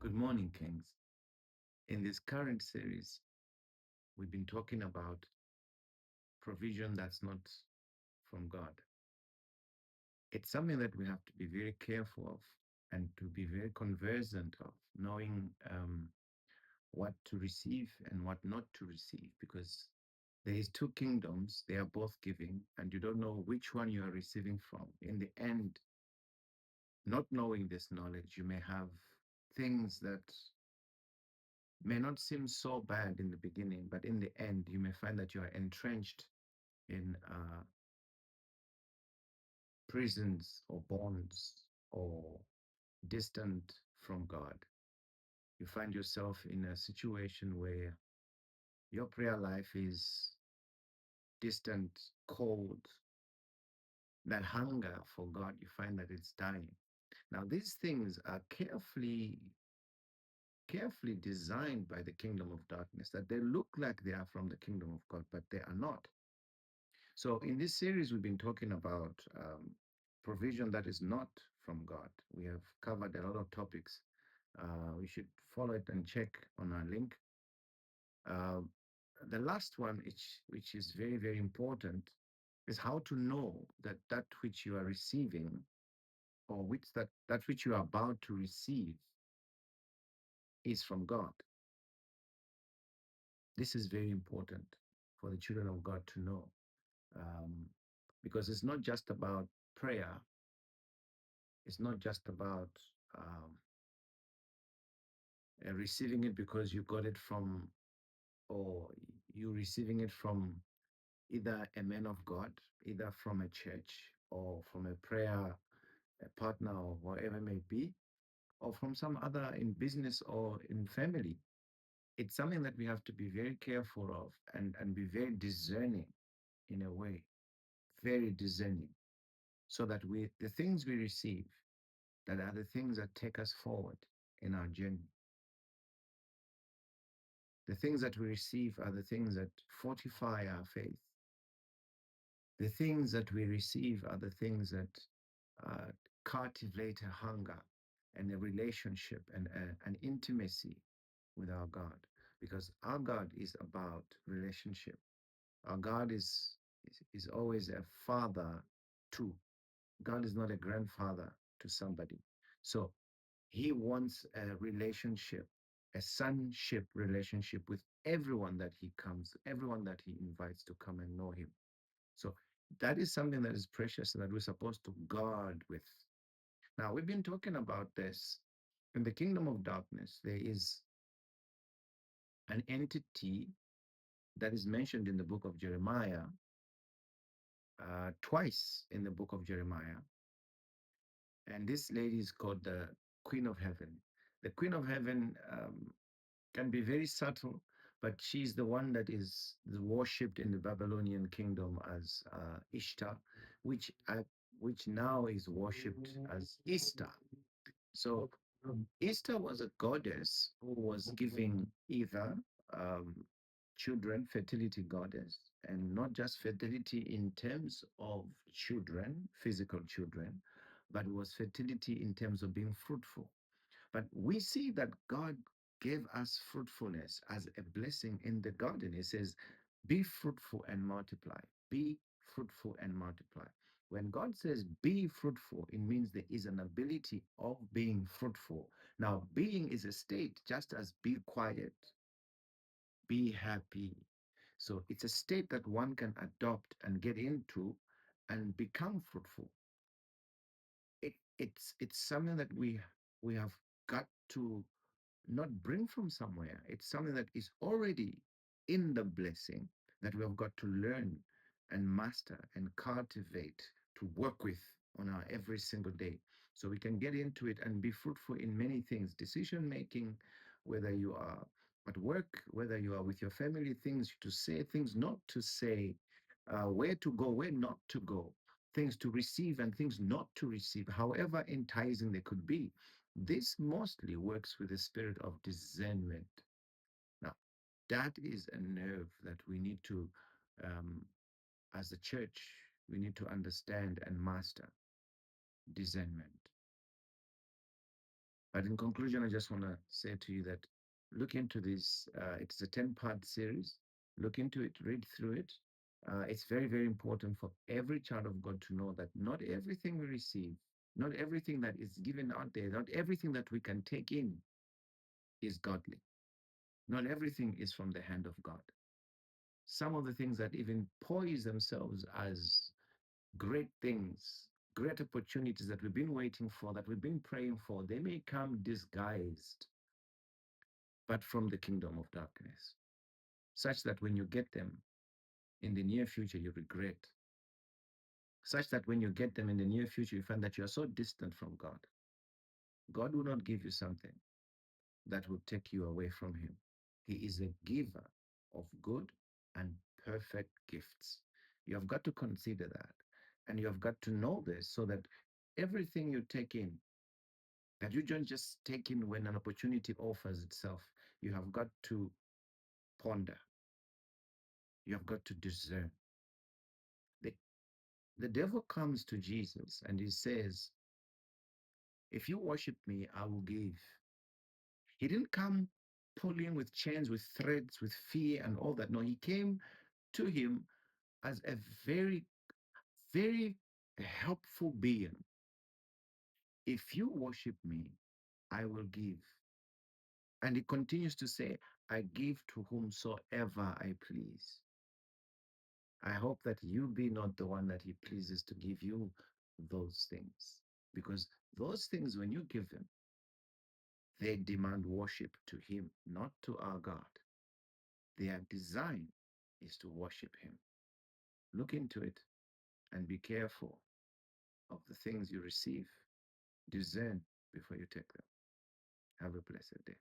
Good morning, Kings. In this current series, we've been talking about provision that's not from God. It's something that we have to be very careful of and to be very conversant of, knowing what to receive and what not to receive, because there is two kingdoms, they are both giving, and you don't know which one you are receiving from. In the end, not knowing this knowledge, you may have things that may not seem so bad in the beginning, but in the end, you may find that you are entrenched in prisons or bonds or distant from God. You find yourself in a situation where your prayer life is distant, cold. That hunger for God, you find that it's dying. Now, these things are carefully designed by the kingdom of darkness, that they look like they are from the kingdom of God, but they are not. So in this series, we've been talking about provision that is not from God. We have covered a lot of topics. We should follow it and check on our link. Uh, the last one, which is very, very important, is how to know that that which you are receiving, or that which you are about to receive, is from God. This is very important for the children of God to know, um, because it's not just about prayer. It's not just about um, receiving it because you got it from, or you receiving it from either a man of God, either from a church or from a prayer a partner or whatever it may be, or from some other in business or in family. It's something that we have to be very careful of and be very discerning in a way, very discerning, so that the things we receive, that are the things that take us forward in our journey. The things that we receive are the things that fortify our faith. The things that we receive are the things that cultivate a hunger and a relationship and an intimacy with our God. Because our God is about relationship. Our God is always a father to. God is not a grandfather to somebody. So he wants a relationship, a sonship relationship with everyone that he comes, everyone that he invites to come and know him. So that is something that is precious and that we're supposed to guard with. Now, we've been talking about this. In the kingdom of darkness, there is an entity that is mentioned in the book of Jeremiah, twice in the book of Jeremiah. And this lady is called the Queen of Heaven. The Queen of Heaven can be very subtle, but she's the one that is worshipped in the Babylonian kingdom as Ishtar, which which now is worshipped as Easter. So Easter was a goddess who was giving either um, children, fertility goddess, and not just fertility in terms of children, physical children, but it was fertility in terms of being fruitful. But we see that God gave us fruitfulness as a blessing in the garden. He says, be fruitful and multiply. Be fruitful and multiply. When God says be fruitful, it means there is an ability of being fruitful. Now, being is a state, just as be quiet, be happy. So it's a state that one can adopt and get into and become fruitful. It's something that we have got to not bring from somewhere. It's something that is already in the blessing that we have got to learn and master and cultivate to work with on our every single day. So we can get into it and be fruitful in many things, decision making, whether you are at work, whether you are with your family, things to say, things not to say, where to go, where not to go, things to receive and things not to receive, however enticing they could be. This mostly works with the spirit of discernment. Now, that is a nerve that we need to, um, as a church, we need to understand and master discernment. But in conclusion, I just want to say to you that look into this. It's a 10-part series. Look into it, read through it. It's very, very important for every child of God to know that not everything we receive, not everything that is given out there, not everything that we can take in is godly. Not everything is from the hand of God. Some of the things that even poise themselves as great things, great opportunities that we've been waiting for, that we've been praying for, they may come disguised, but from the kingdom of darkness, such that when you get them in the near future, you regret, such that when you get them in the near future, you find that you are so distant from God. God will not give you something that will take you away from Him. He is a giver of good and perfect gifts. You have got to consider that. And you have got to know this so that everything you take in, that you don't just take in when an opportunity offers itself. You have got to ponder. You have got to discern. The, the devil comes to Jesus and he says, if you worship me, I will give. He didn't come pulling with chains, with threats, with fear and all that. No, he came to him as a very, very helpful being. If you worship me, I will give. And he continues to say, I give to whomsoever I please. I hope that you be not the one that he pleases to give you those things. Because those things, when you give them, they demand worship to him, not to our God. Their design is to worship him. Look into it and be careful of the things you receive. Discern before you take them. Have a blessed day.